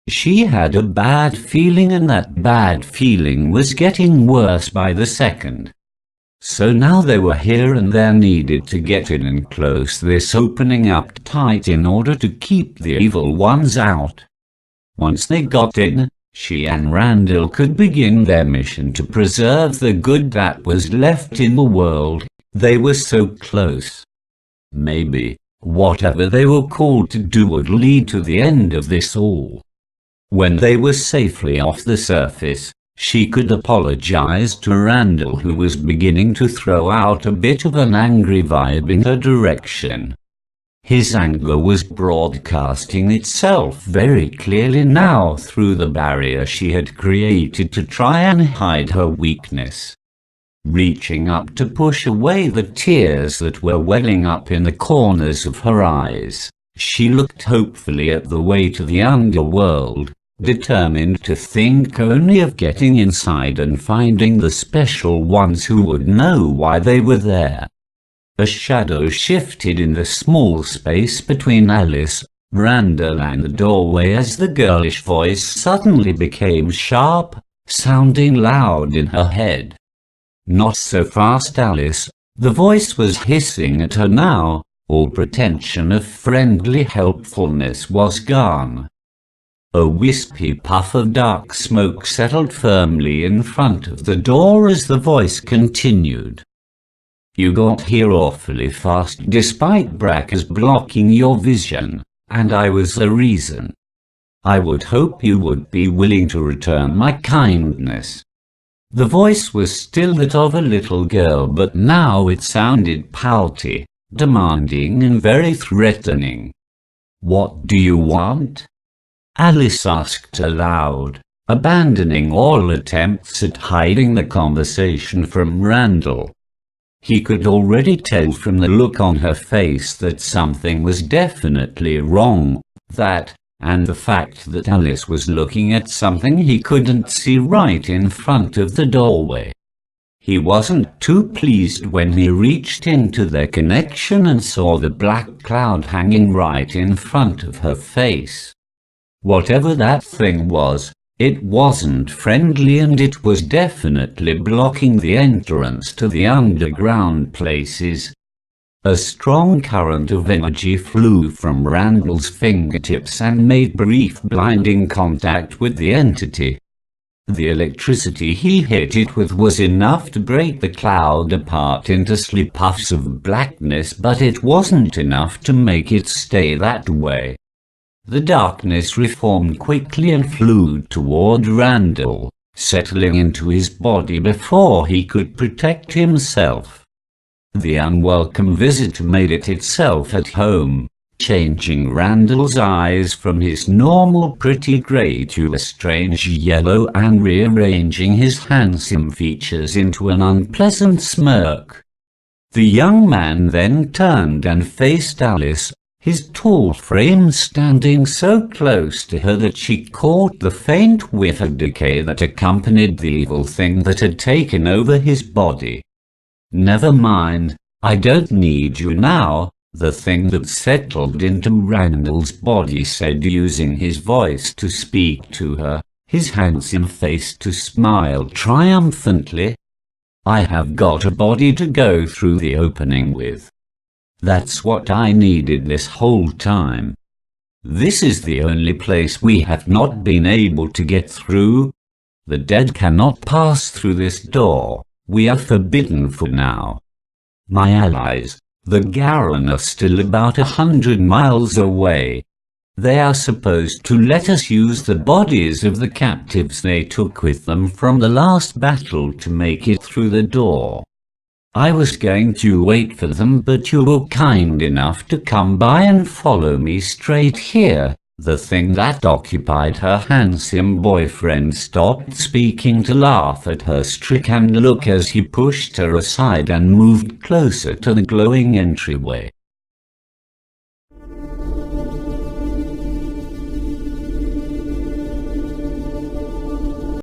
She had a bad feeling, and that bad feeling was getting worse by the second. So now they were here and they needed to get in and close this opening up tight in order to keep the evil ones out. Once they got in, she and Randall could begin their mission to preserve the good that was left in the world. They were so close. Maybe, whatever they were called to do would lead to the end of this all. When they were safely off the surface, she could apologize to Randall, who was beginning to throw out a bit of an angry vibe in her direction. His anger was broadcasting itself very clearly now through the barrier she had created to try and hide her weakness. Reaching up to push away the tears that were welling up in the corners of her eyes, she looked hopefully at the way to the underworld, determined to think only of getting inside and finding the special ones who would know why they were there. A shadow shifted in the small space between Alice, Randall and the doorway as the girlish voice suddenly became sharp, sounding loud in her head. Not so fast, Alice. The voice was hissing at her now. All pretension of friendly helpfulness was gone. A wispy puff of dark smoke settled firmly in front of the door as the voice continued. You got here awfully fast despite brackers blocking your vision, and I was the reason. I would hope you would be willing to return my kindness. The voice was still that of a little girl, but now it sounded pouty, demanding and very threatening. What do you want? Alice asked aloud, abandoning all attempts at hiding the conversation from Randall. He could already tell from the look on her face that something was definitely wrong, and the fact that Alice was looking at something he couldn't see right in front of the doorway. He wasn't too pleased when he reached into their connection and saw the black cloud hanging right in front of her face. Whatever that thing was, it wasn't friendly, and it was definitely blocking the entrance to the underground places. A strong current of energy flew from Randall's fingertips and made brief blinding contact with the entity. The electricity he hit it with was enough to break the cloud apart into slight puffs of blackness, but it wasn't enough to make it stay that way. The darkness reformed quickly and flew toward Randall, settling into his body before he could protect himself. The unwelcome visitor made it itself at home, changing Randall's eyes from his normal pretty grey to a strange yellow and rearranging his handsome features into an unpleasant smirk. The young man then turned and faced Alice, his tall frame standing so close to her that she caught the faint whiff of decay that accompanied the evil thing that had taken over his body. Never mind, I don't need you now, the thing that settled into Randall's body said, using his voice to speak to her, his handsome face to smile triumphantly. I have got a body to go through the opening with. That's what I needed this whole time. This is the only place we have not been able to get through. The dead cannot pass through this door. We are forbidden for now. My allies, the Garen, are still about 100 miles away. They are supposed to let us use the bodies of the captives they took with them from the last battle to make it through the door. I was going to wait for them, but you were kind enough to come by and follow me straight here. The thing that occupied her handsome boyfriend stopped speaking to laugh at her stricken look as he pushed her aside and moved closer to the glowing entryway.